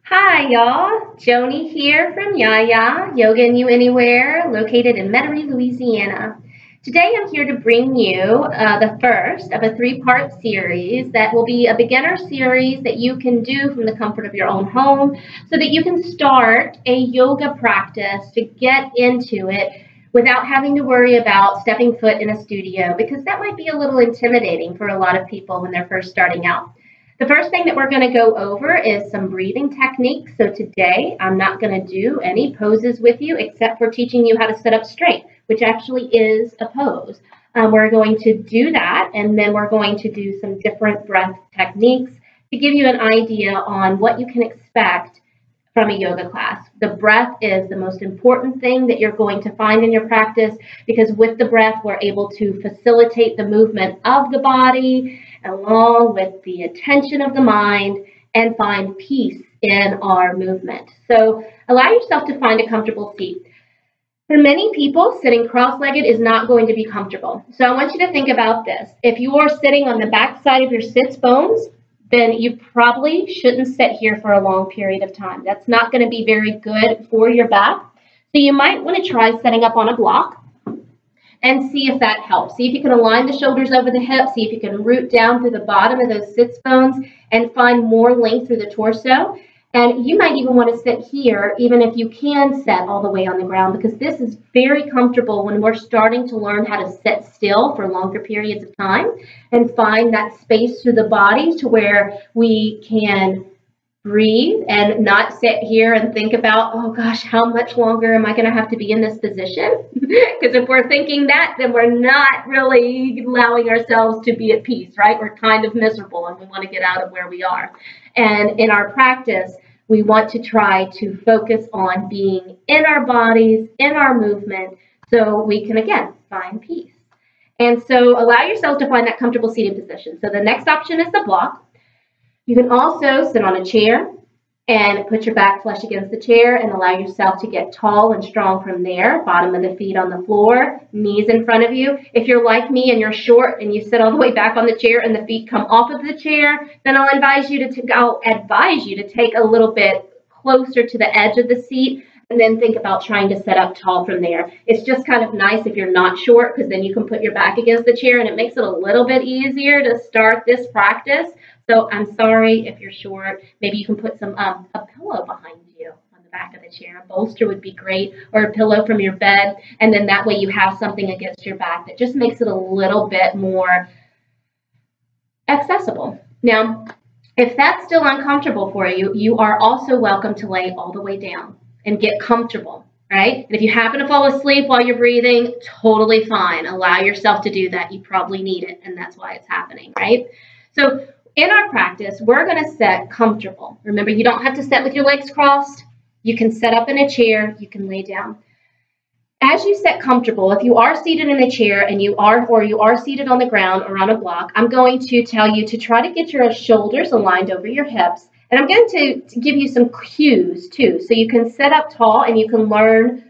Hi, y'all. Joni here from Yaya, Yoga and You Anywhere, located in Metairie, Louisiana. Today I'm here to bring you the first of a three-part series that will be a beginner series that you can do from the comfort of your own home so that you can start a yoga practice to get into it without having to worry about stepping foot in a studio because that might be a little intimidating for a lot of people when they're first starting out. The first thing that we're going to go over is some breathing techniques. So today I'm not going to do any poses with you except for teaching you how to sit up straight, which actually is a pose. We're going to do that, and then we're going to do some different breath techniques to give you an idea on what you can expect from a yoga class. The breath is the most important thing that you're going to find in your practice because with the breath, we're able to facilitate the movement of the body along with the attention of the mind and find peace in our movement. So allow yourself to find a comfortable seat. For many people, sitting cross-legged is not going to be comfortable. So I want you to think about this. If you are sitting on the back side of your sits bones, then you probably shouldn't sit here for a long period of time. That's not going to be very good for your back. So you might want to try setting up on a block and see if that helps. See if you can align the shoulders over the hips. See if you can root down through the bottom of those sits bones and find more length through the torso. And you might even want to sit here, even if you can sit all the way on the ground, because this is very comfortable when we're starting to learn how to sit still for longer periods of time and find that space through the body to where we can breathe and not sit here and think about, oh gosh, how much longer am I going to have to be in this position? Because if we're thinking that, then we're not really allowing ourselves to be at peace, right? We're kind of miserable and we want to get out of where we are. And in our practice, we want to try to focus on being in our bodies, in our movement, so we can, again, find peace. And so allow yourself to find that comfortable seated position. So the next option is the block. You can also sit on a chair and put your back flush against the chair and allow yourself to get tall and strong from there. Bottom of the feet on the floor, knees in front of you. If you're like me and you're short and you sit all the way back on the chair and the feet come off of the chair, then I'll advise you to take a little bit closer to the edge of the seat and then think about trying to sit up tall from there. It's just kind of nice if you're not short because then you can put your back against the chair and it makes it a little bit easier to start this practice. So I'm sorry if you're short. Maybe you can put a pillow behind you on the back of the chair. A bolster would be great, or a pillow from your bed, and then that way you have something against your back that just makes it a little bit more accessible. Now, if that's still uncomfortable for you, you are also welcome to lay all the way down and get comfortable, right? And if you happen to fall asleep while you're breathing, totally fine. Allow yourself to do that. You probably need it, and that's why it's happening, right? So in our practice, we're going to sit comfortable. Remember, you don't have to sit with your legs crossed. You can sit up in a chair. You can lay down. As you sit comfortable, if you are seated in a chair and you are seated on the ground or on a block, I'm going to tell you to try to get your shoulders aligned over your hips. And I'm going to give you some cues too, so you can sit up tall and you can learn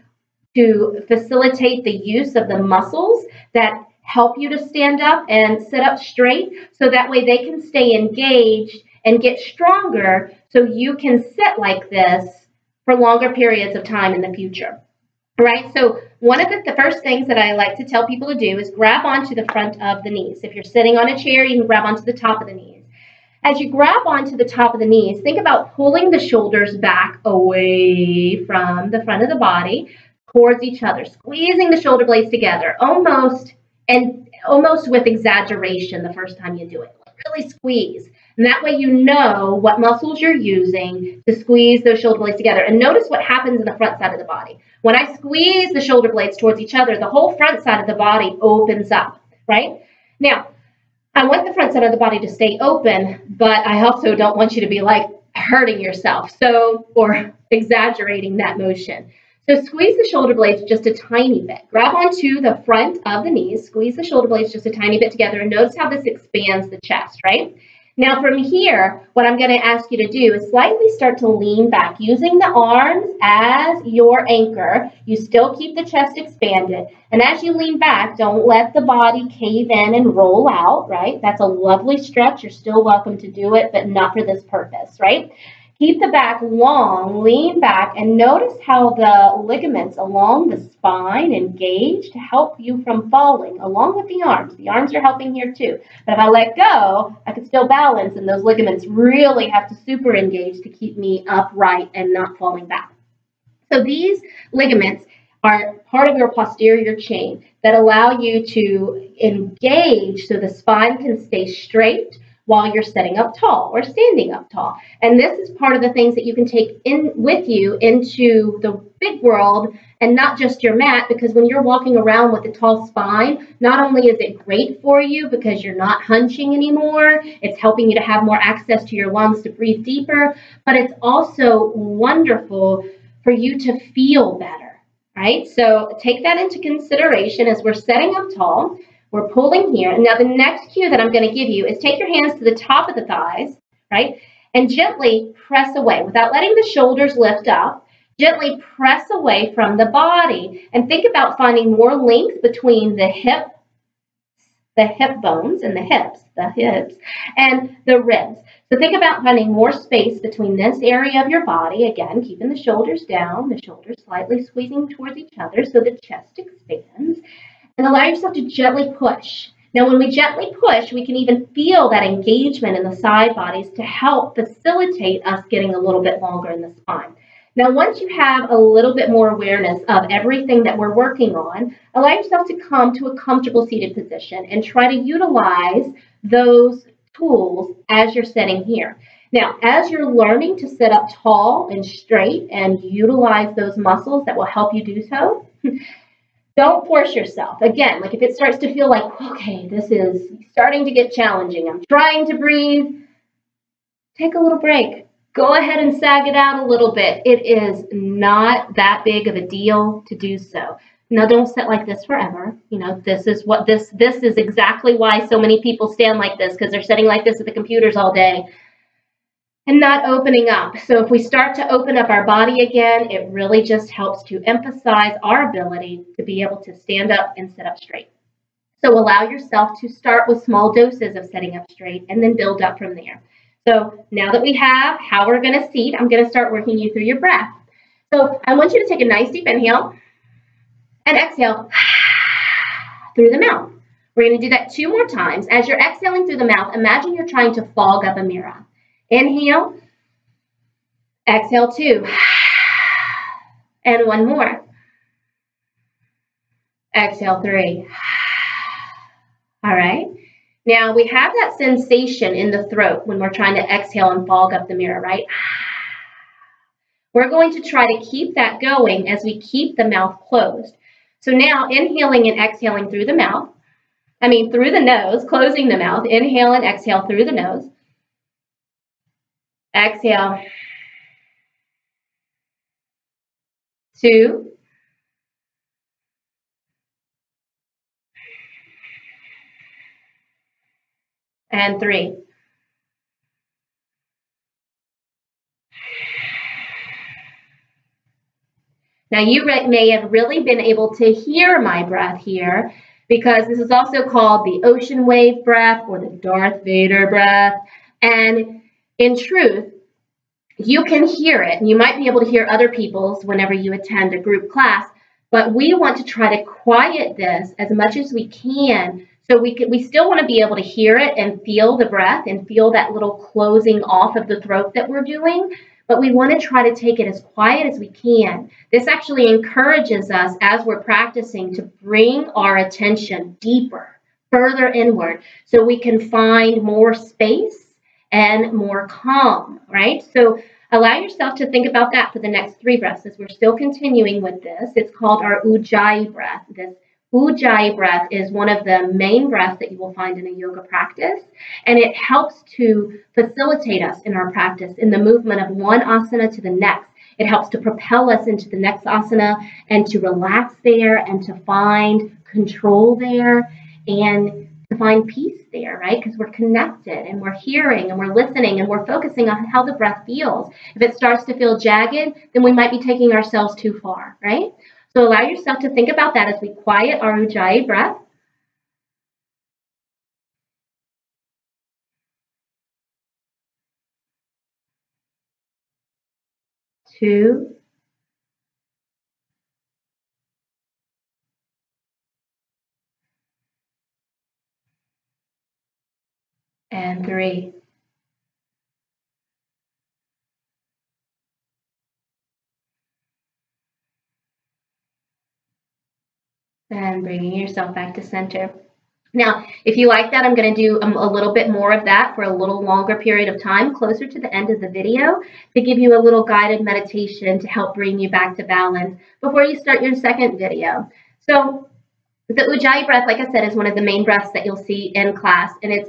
to facilitate the use of the muscles that help you to stand up and sit up straight so that way they can stay engaged and get stronger so you can sit like this for longer periods of time in the future. Right? So one of the first things that I like to tell people to do is grab onto the front of the knees. If you're sitting on a chair, you can grab onto the top of the knees. As you grab onto the top of the knees, think about pulling the shoulders back away from the front of the body towards each other, squeezing the shoulder blades together, almost with exaggeration the first time you do it. Really squeeze. And that way you know what muscles you're using to squeeze those shoulder blades together. And notice what happens in the front side of the body. When I squeeze the shoulder blades towards each other, the whole front side of the body opens up, right? Now, I want the front side of the body to stay open, but I also don't want you to be like hurting yourself, or exaggerating that motion. So squeeze the shoulder blades just a tiny bit. Grab onto the front of the knees, squeeze the shoulder blades just a tiny bit together, and notice how this expands the chest, right? Now from here, what I'm going to ask you to do is slightly start to lean back, using the arms as your anchor. You still keep the chest expanded. And as you lean back, don't let the body cave in and roll out, right? That's a lovely stretch. You're still welcome to do it, but not for this purpose, right? Keep the back long, lean back, and notice how the ligaments along the spine engage to help you from falling, along with the arms. The arms are helping here too. But if I let go, I can still balance, and those ligaments really have to super engage to keep me upright and not falling back. So these ligaments are part of your posterior chain that allow you to engage so the spine can stay straight while you're sitting up tall or standing up tall. And this is part of the things that you can take in with you into the big world and not just your mat, because when you're walking around with a tall spine, not only is it great for you because you're not hunching anymore, it's helping you to have more access to your lungs to breathe deeper, but it's also wonderful for you to feel better, right? So take that into consideration as we're setting up tall. We're pulling here. And now the next cue that I'm going to give you is take your hands to the top of the thighs, right? And gently press away without letting the shoulders lift up. Gently press away from the body and think about finding more length between the hip bones and the hips and the ribs. So think about finding more space between this area of your body, again, keeping the shoulders down, the shoulders slightly squeezing towards each other so the chest expands, and allow yourself to gently push. Now, when we gently push, we can even feel that engagement in the side bodies to help facilitate us getting a little bit longer in the spine. Now, once you have a little bit more awareness of everything that we're working on, allow yourself to come to a comfortable seated position and try to utilize those tools as you're sitting here. Now, as you're learning to sit up tall and straight and utilize those muscles that will help you do so, don't force yourself. Again, like if it starts to feel like, okay, this is starting to get challenging, I'm trying to breathe, take a little break. Go ahead and sag it out a little bit. It is not that big of a deal to do so. Now, don't sit like this forever. You know, this is exactly why so many people stand like this, because they're sitting like this at the computers all day and not opening up. So if we start to open up our body again, it really just helps to emphasize our ability to be able to stand up and sit up straight. So allow yourself to start with small doses of sitting up straight and then build up from there. So now that we have how we're going to seat, I'm going to start working you through your breath. So I want you to take a nice deep inhale and exhale through the mouth. We're going to do that 2 more times. As you're exhaling through the mouth, imagine you're trying to fog up a mirror. Inhale, exhale 2, and 1 more. Exhale 3. All right. Now, we have that sensation in the throat when we're trying to exhale and fog up the mirror, right? We're going to try to keep that going as we keep the mouth closed. So now, inhaling and exhaling through the mouth, through the nose, closing the mouth, inhale and exhale through the nose. Exhale. 2. And 3. Now, you may have really been able to hear my breath here, because this is also called the ocean wave breath or the Darth Vader breath. And in truth, you can hear it. You might be able to hear other people's whenever you attend a group class, but we want to try to quiet this as much as we can. So we still want to be able to hear it and feel the breath and feel that little closing off of the throat that we're doing, but we want to try to take it as quiet as we can. This actually encourages us as we're practicing to bring our attention deeper, further inward, so we can find more space and more calm, right? So allow yourself to think about that for the next 3 breaths as we're still continuing with this. It's called our Ujjayi breath. This Ujjayi breath is one of the main breaths that you will find in a yoga practice, and it helps to facilitate us in our practice in the movement of one asana to the next. It helps to propel us into the next asana and to relax there and to find control there and to find peace there, right? Because we're connected and we're hearing and we're listening and we're focusing on how the breath feels. If it starts to feel jagged, then we might be taking ourselves too far, right? So allow yourself to think about that as we quiet our Ujjayi breath. 2, and 3. And bringing yourself back to center. Now, if you like that, I'm going to do a little bit more of that for a little longer period of time, closer to the end of the video, to give you a little guided meditation to help bring you back to balance before you start your second video. So the Ujjayi breath, like I said, is one of the main breaths that you'll see in class, and it's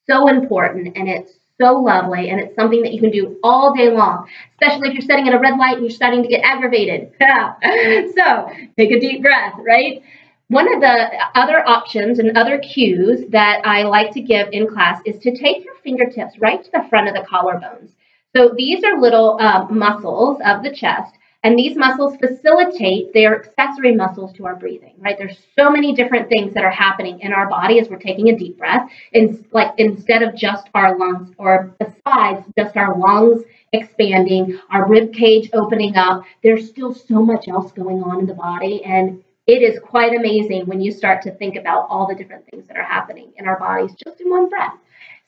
so important, and it's so lovely, and it's something that you can do all day long, especially if you're sitting at a red light and you're starting to get aggravated. So take a deep breath, right? One of the other options and other cues that I like to give in class is to take your fingertips right to the front of the collarbones. So these are little muscles of the chest, and these muscles facilitate, they're accessory muscles to our breathing, right? There's so many different things that are happening in our body as we're taking a deep breath. And like instead of just our lungs, or besides just our lungs expanding, our rib cage opening up, there's still so much else going on in the body. And it is quite amazing when you start to think about all the different things that are happening in our bodies just in one breath.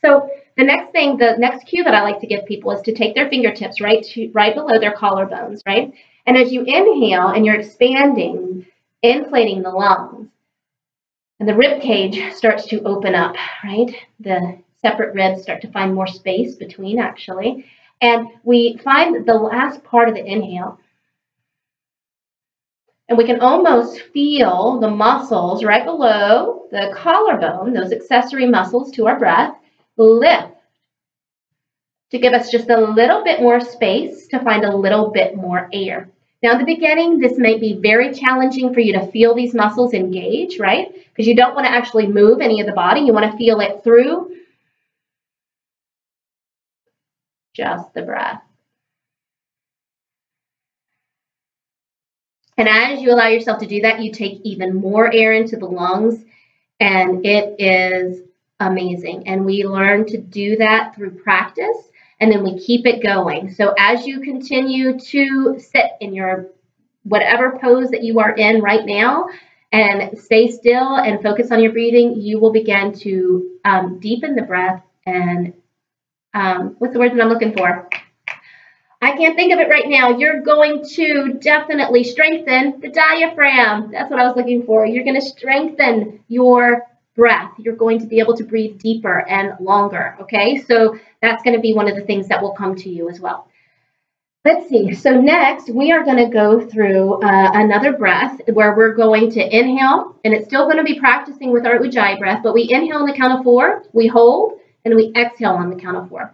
So the next cue that I like to give people is to take their fingertips right below their collarbones, right? And as you inhale and you're expanding, inflating the lungs, and the rib cage starts to open up, right? The separate ribs start to find more space between, actually. And we find the last part of the inhale, and we can almost feel the muscles right below the collarbone, those accessory muscles to our breath, lift to give us just a little bit more space to find a little bit more air. Now, in the beginning, this may be very challenging for you to feel these muscles engage, right? Because you don't want to actually move any of the body. You want to feel it through just the breath. And as you allow yourself to do that, you take even more air into the lungs, and it is amazing. And we learn to do that through practice, and then we keep it going. So as you continue to sit in your whatever pose that you are in right now and stay still and focus on your breathing, you will begin to deepen the breath and what's the word that I'm looking for? I can't think of it right now. You're going to definitely strengthen the diaphragm. That's what I was looking for. You're going to strengthen your breath. You're going to be able to breathe deeper and longer, okay? So that's going to be one of the things that will come to you as well. Let's see. So next, we are going to go through another breath where we're going to inhale, and it's still going to be practicing with our Ujjayi breath, but we inhale on the count of 4, we hold, and we exhale on the count of 4.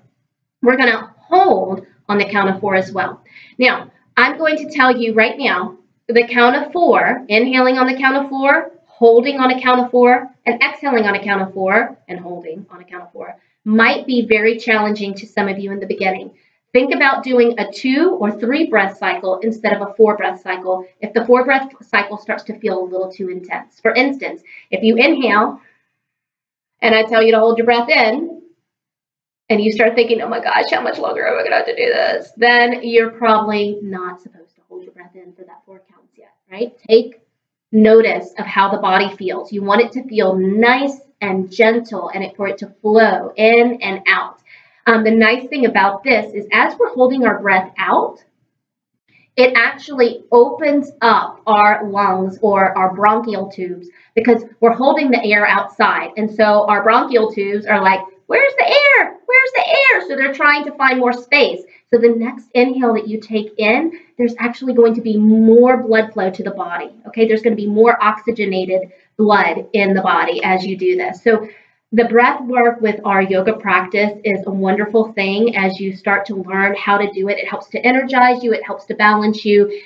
We're going to hold on the count of 4 as well. Now, I'm going to tell you right now, the count of 4, inhaling on the count of 4, holding on a count of 4, and exhaling on a count of 4, and holding on a count of 4, might be very challenging to some of you in the beginning. Think about doing a 2 or 3 breath cycle instead of a 4 breath cycle if the 4 breath cycle starts to feel a little too intense. For instance, if you inhale and I tell you to hold your breath in, and you start thinking, oh my gosh, how much longer am I going to have to do this? Then you're probably not supposed to hold your breath in for that 4 counts yet, right? Take notice of how the body feels. You want it to feel nice and gentle and for it to flow in and out. The nice thing about this is as we're holding our breath out, it actually opens up our lungs or our bronchial tubes because we're holding the air outside. And so our bronchial tubes are like, where's the air? Where's the air? So they're trying to find more space. So the next inhale that you take in, there's actually going to be more blood flow to the body. Okay, there's going to be more oxygenated blood in the body as you do this. So the breath work with our yoga practice is a wonderful thing as you start to learn how to do it. It helps to energize you. It helps to balance you.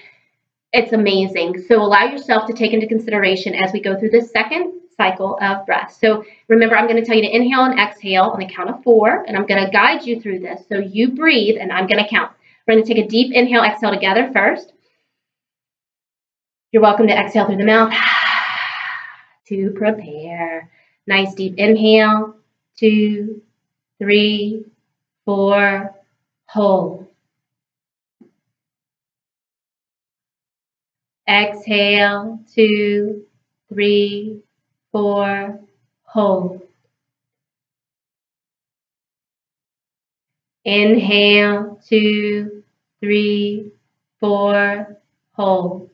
It's amazing. So allow yourself to take into consideration as we go through this second cycle of breath. So remember, I'm going to tell you to inhale and exhale on the count of 4, and I'm going to guide you through this. So you breathe, and I'm going to count. We're going to take a deep inhale, exhale together first. You're welcome to exhale through the mouth to prepare. Nice deep inhale, 2, 3, 4, hold. Exhale, 2, 3, 4, hold. Inhale, 2, 3, 4, hold.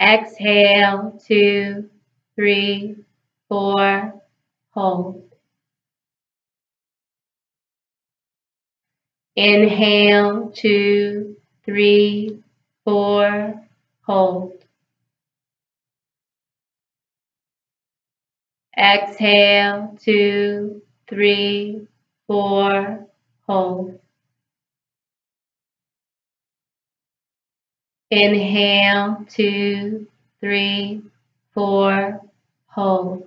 Exhale, 2, 3, 4, hold. Inhale, 2, 3, 4, hold. Exhale, 2, 3, 4, hold. Inhale, 2, 3, 4, hold.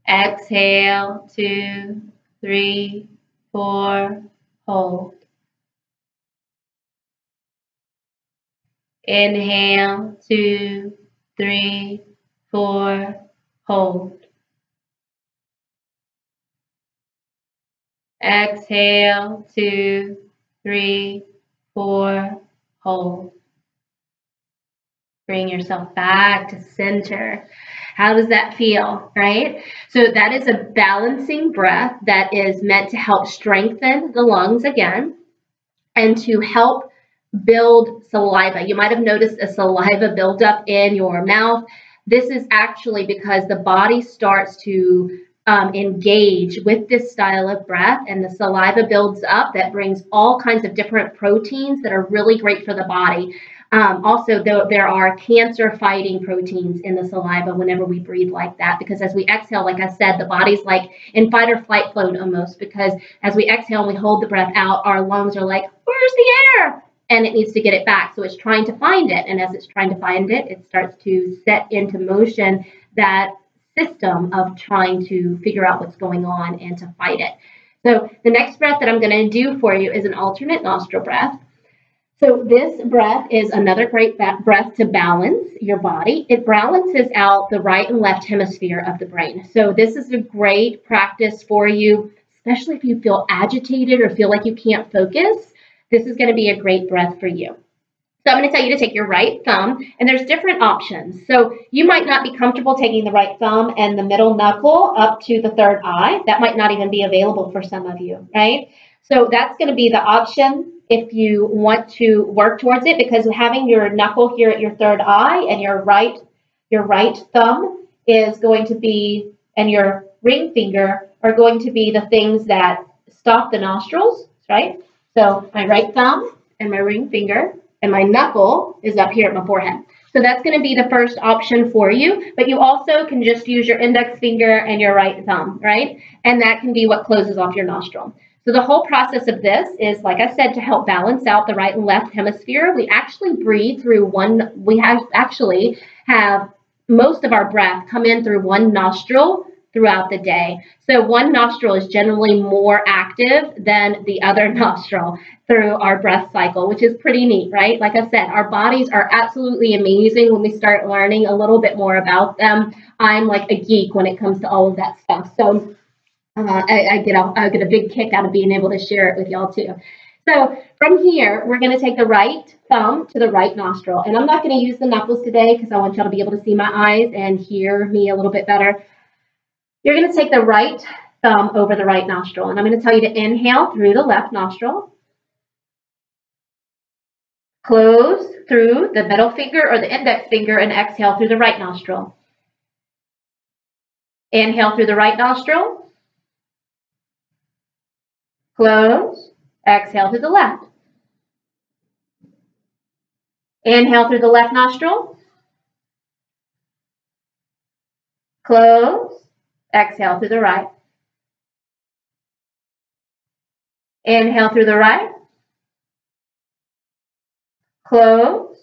Exhale, 2, 3, 4, hold. Inhale, 2, 3, 4, hold. Exhale, 2, 3, 4, hold. Bring yourself back to center. How does that feel, right? So that is a balancing breath that is meant to help strengthen the lungs again and to help build saliva. You might have noticed a saliva buildup in your mouth. This is actually because the body starts to engage with this style of breath, and the saliva builds up. That brings all kinds of different proteins that are really great for the body. Also, there are cancer-fighting proteins in the saliva whenever we breathe like that, because as we exhale, like I said, the body's like in fight or flight mode almost, because as we exhale and we hold the breath out, our lungs are like, where's the air? And it needs to get it back. So it's trying to find it. And as it's trying to find it, it starts to set into motion that system of trying to figure out what's going on and to fight it. So the next breath that I'm going to do for you is an alternate nostril breath. So this breath is another great breath to balance your body. It balances out the right and left hemisphere of the brain. So this is a great practice for you, especially if you feel agitated or feel like you can't focus. This is going to be a great breath for you. So I'm going to tell you to take your right thumb, and there's different options. So you might not be comfortable taking the right thumb and the middle knuckle up to the third eye. That might not even be available for some of you, right? So that's going to be the option if you want to work towards it, because having your knuckle here at your third eye and your right thumb is going to be, and your ring finger are going to be the things that stop the nostrils, right? So my right thumb and my ring finger and my knuckle is up here at my forehead. So that's going to be the first option for you, but you also can just use your index finger and your right thumb, right? And that can be what closes off your nostril. So the whole process of this is, like I said, to help balance out the right and left hemisphere. We actually breathe through have most of our breath come in through one nostril throughout the day. So one nostril is generally more active than the other nostril through our breath cycle, which is pretty neat, right? Like I said, our bodies are absolutely amazing when we start learning a little bit more about them. I'm like a geek when it comes to all of that stuff. So I get a big kick out of being able to share it with y'all too. So from here, we're going to take the right thumb to the right nostril. And I'm not going to use the knuckles today because I want y'all to be able to see my eyes and hear me a little bit better. You're going to take the right thumb over the right nostril. And I'm going to tell you to inhale through the left nostril. Close through the middle finger or the index finger and exhale through the right nostril. Inhale through the right nostril. Close. Exhale through the left. Inhale through the left nostril. Close. Exhale through the right. Inhale through the right. Close.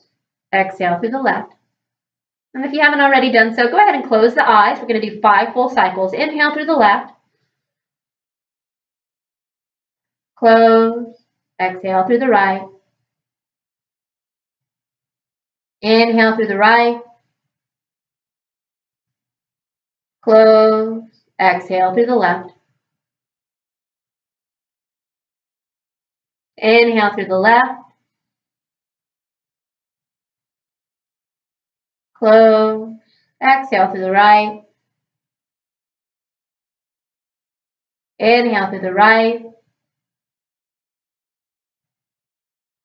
Exhale through the left. And if you haven't already done so, go ahead and close the eyes. We're going to do 5 full cycles. Inhale through the left. Close. Exhale through the right. Inhale through the right. Close. Exhale through the left. Inhale through the left. Close. Exhale through the right. Inhale through the right.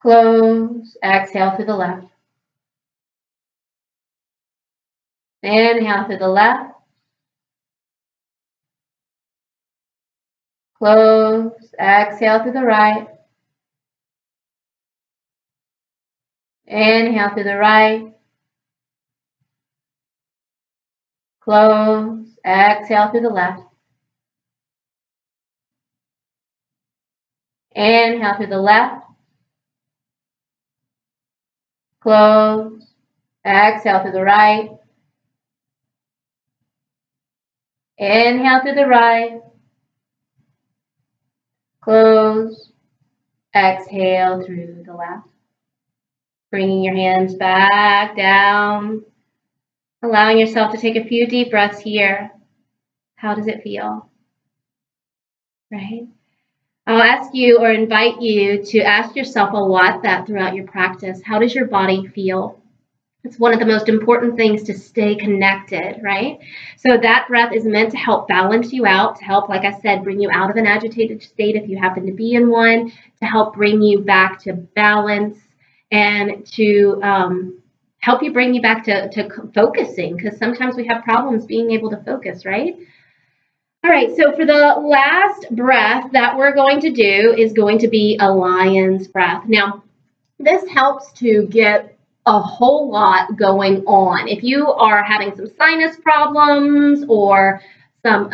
Close. Exhale through the left. Inhale through the left. Close. Exhale through the right. Inhale through the right. Close. Exhale through the left. Inhale through the left. Close. Exhale through the right. Inhale through the right. Close. Exhale through the left. Bringing your hands back down. Allowing yourself to take a few deep breaths here. How does it feel? Right? I'll ask you or invite you to ask yourself a lot that throughout your practice. How does your body feel? It's one of the most important things to stay connected, right? So that breath is meant to help balance you out, to help, like I said, bring you out of an agitated state if you happen to be in one, to help bring you back to balance, and to help you bring you back to focusing, because sometimes we have problems being able to focus, right? All right, so for the last breath that we're going to do is going to be a lion's breath. Now, this helps to get a whole lot going on. If you are having some sinus problems or some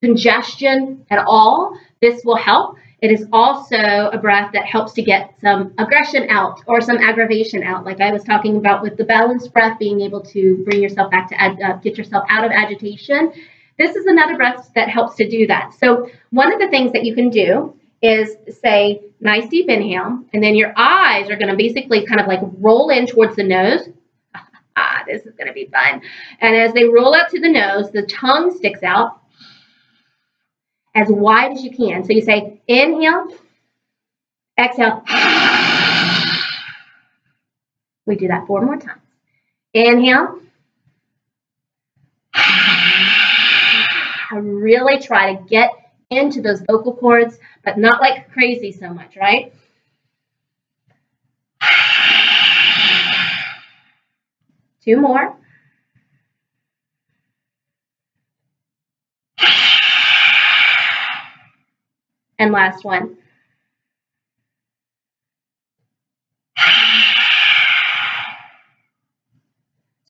congestion at all, this will help. It is also a breath that helps to get some aggression out or some aggravation out, like I was talking about with the balanced breath, being able to bring yourself back to get yourself out of agitation. This is another breath that helps to do that. So one of the things that you can do is say, nice deep inhale, and then your eyes are going to basically kind of like roll in towards the nose. This is going to be fun. And as they roll up to the nose, the tongue sticks out as wide as you can. So you say, inhale, exhale. We do that 4 more times. Inhale. Really try to get into those vocal cords, but not like crazy so much, right? Two more. And last one.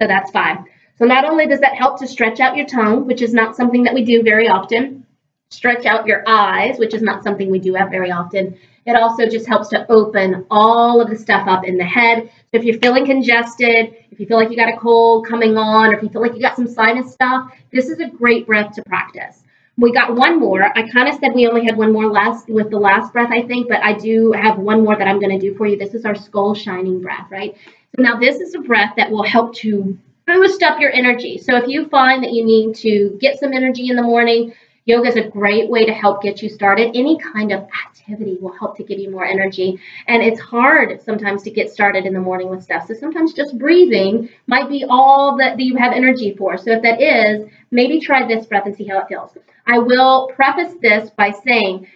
So that's 5. So not only does that help to stretch out your tongue, which is not something that we do very often, stretch out your eyes, which is not something we do very often, it also just helps to open all of the stuff up in the head. So if you're feeling congested, if you feel like you got a cold coming on, or if you feel like you got some sinus stuff, this is a great breath to practice. We got one more. I kind of said we only had one more with the last breath, I think, but I do have one more that I'm going to do for you. This is our skull shining breath, right? So now this is a breath that will help to boost up your energy. So if you find that you need to get some energy in the morning, yoga is a great way to help get you started. Any kind of activity will help to give you more energy. And it's hard sometimes to get started in the morning with stuff. So sometimes just breathing might be all that you have energy for. So if that is, maybe try this breath and see how it feels. I will preface this by saying,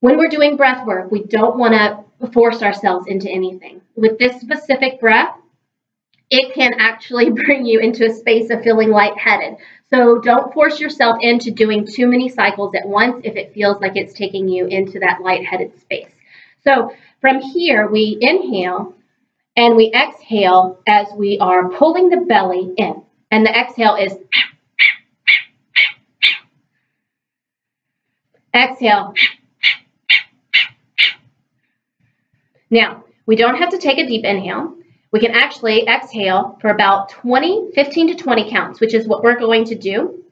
when we're doing breath work, we don't want to force ourselves into anything. With this specific breath, it can actually bring you into a space of feeling lightheaded. So don't force yourself into doing too many cycles at once if it feels like it's taking you into that lightheaded space. So from here, we inhale and we exhale as we are pulling the belly in. And the exhale is exhale. Now, we don't have to take a deep inhale. We can actually exhale for about 15 to 20 counts, which is what we're going to do.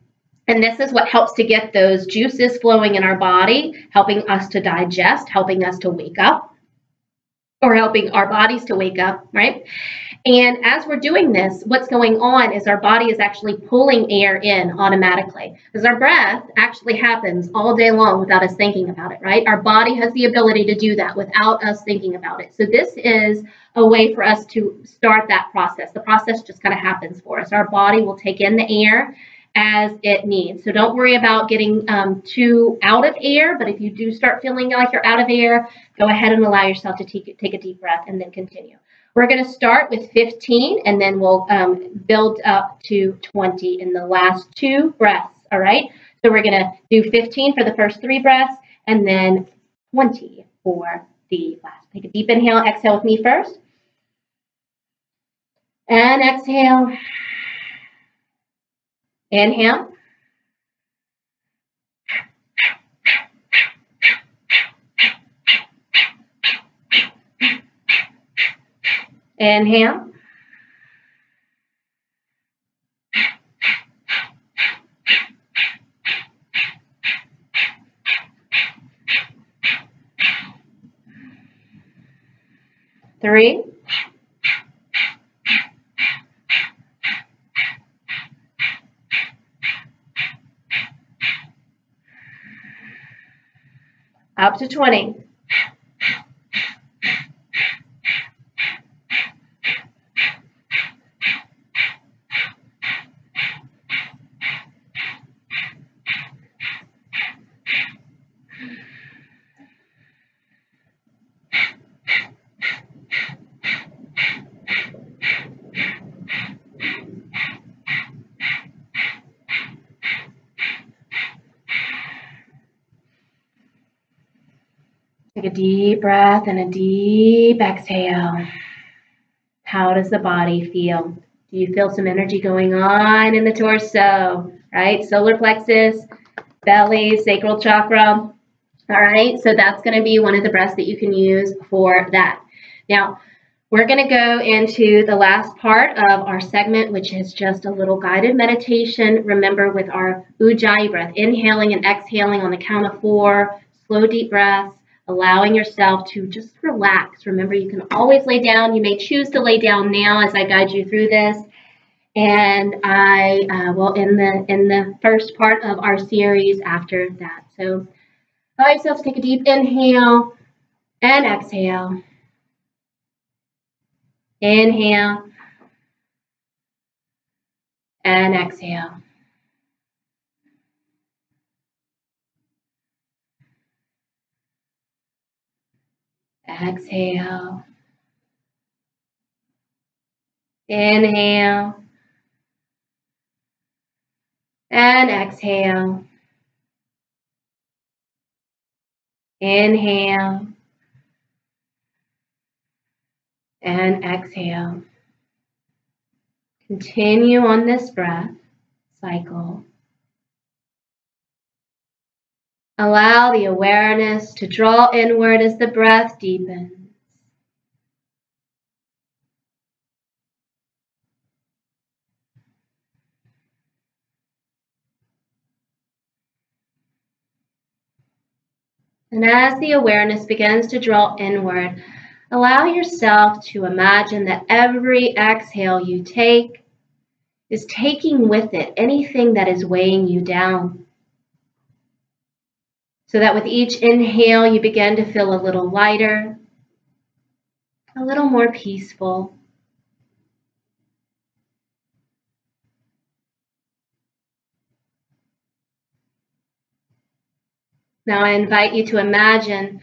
And this is what helps to get those juices flowing in our body, helping us to digest, helping us to wake up. or helping our bodies to wake up, right? And as we're doing this, what's going on is our body is actually pulling air in automatically, because our breath actually happens all day long without us thinking about it, right? Our body has the ability to do that without us thinking about it. So this is a way for us to start that process. The process just kind of happens for us. Our body will take in the air as it needs. So don't worry about getting too out of air, but if you do start feeling like you're out of air, go ahead and allow yourself to take a deep breath and then continue. We're going to start with 15, and then we'll build up to 20 in the last 2 breaths, all right? So we're going to do 15 for the first 3 breaths, and then 20 for the last. Take a deep inhale. Exhale with me first. And exhale. Inhale. Inhale. Three. Up to 20. Take a deep breath and a deep exhale. How does the body feel? Do you feel some energy going on in the torso, right? Solar plexus, belly, sacral chakra. All right, so that's going to be one of the breaths that you can use for that. Now, we're going to go into the last part of our segment, which is just a little guided meditation. Remember, with our Ujjayi breath, inhaling and exhaling on the count of 4, slow, deep breaths, allowing yourself to just relax. Remember, you can always lay down. You may choose to lay down now as I guide you through this. And I will end the first part of our series after that. So allow yourself to take a deep inhale and exhale. Inhale and exhale. Exhale. Inhale and exhale. Inhale and exhale. Continue on this breath cycle. Allow the awareness to draw inward as the breath deepens. And as the awareness begins to draw inward, allow yourself to imagine that every exhale you take is taking with it anything that is weighing you down. So that with each inhale, you begin to feel a little lighter, a little more peaceful. Now I invite you to imagine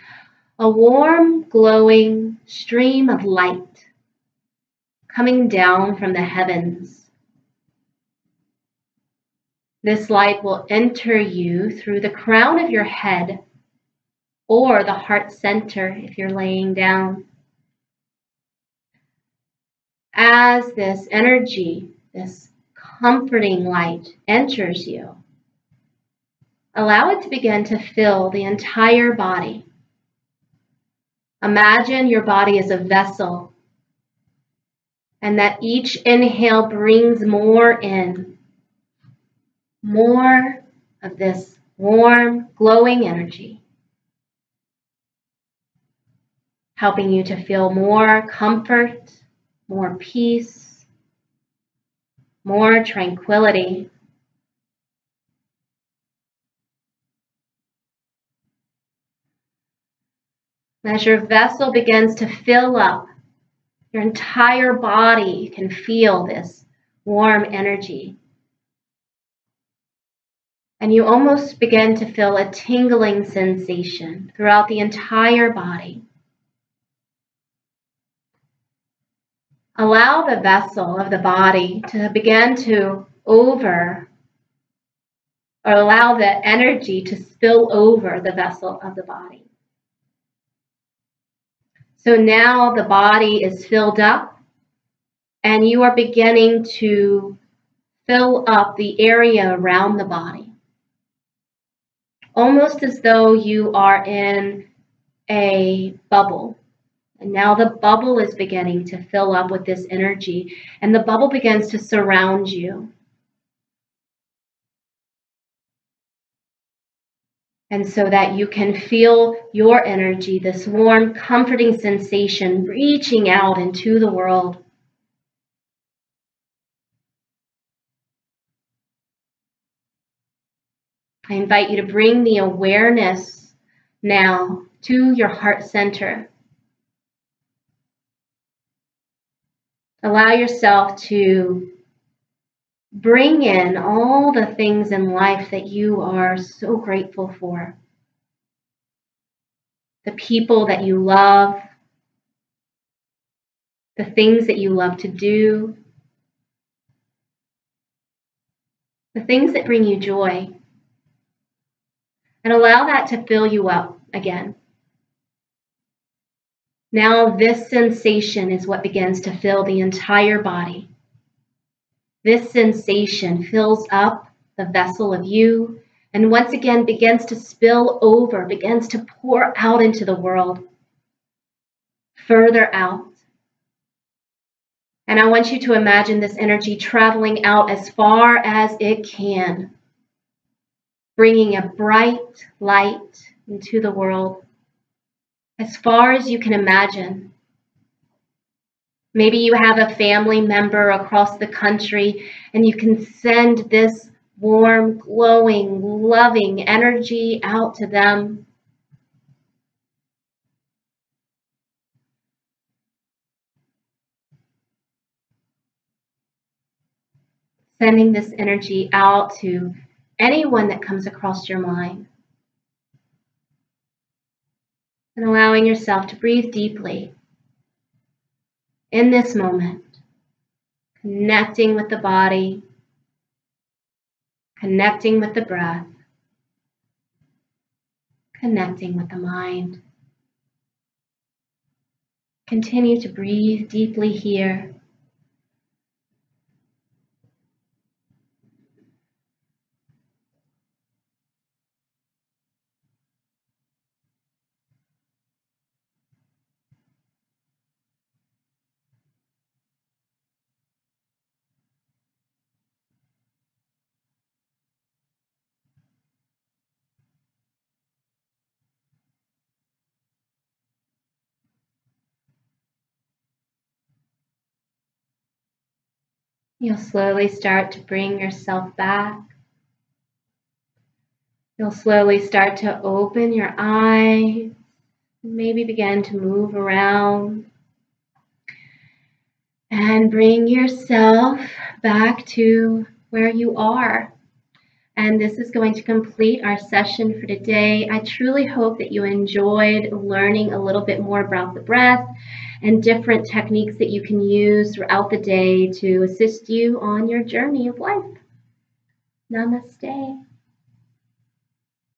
a warm, glowing stream of light coming down from the heavens. This light will enter you through the crown of your head or the heart center if you're laying down. As this energy, this comforting light enters you, allow it to begin to fill the entire body. Imagine your body as a vessel, and that each inhale brings more in, more of this warm, glowing energy. helping you to feel more comfort, more peace, more tranquility. As your vessel begins to fill up, your entire body can feel this warm energy. And you almost begin to feel a tingling sensation throughout the entire body. Allow the vessel of the body to begin to allow the energy to spill over the vessel of the body. So now the body is filled up, and you are beginning to fill up the area around the body, almost as though you are in a bubble. And now the bubble is beginning to fill up with this energy, and the bubble begins to surround you. And so that you can feel your energy, this warm, comforting sensation reaching out into the world. I invite you to bring the awareness now to your heart center. Allow yourself to bring in all the things in life that you are so grateful for. The people that you love, the things that you love to do, the things that bring you joy. And allow that to fill you up again. Now this sensation is what begins to fill the entire body. This sensation fills up the vessel of you and once again begins to spill over, begins to pour out into the world, further out. And I want you to imagine this energy traveling out as far as it can, bringing a bright light into the world, as far as you can imagine. Maybe you have a family member across the country and you can send this warm, glowing, loving energy out to them. Sending this energy out to anyone that comes across your mind. And allowing yourself to breathe deeply in this moment, connecting with the body, connecting with the breath, connecting with the mind. Continue to breathe deeply here. You'll slowly start to bring yourself back. You'll slowly start to open your eyes, maybe begin to move around, and bring yourself back to where you are. And this is going to complete our session for today. I truly hope that you enjoyed learning a little bit more about the breath and different techniques that you can use throughout the day to assist you on your journey of life. Namaste.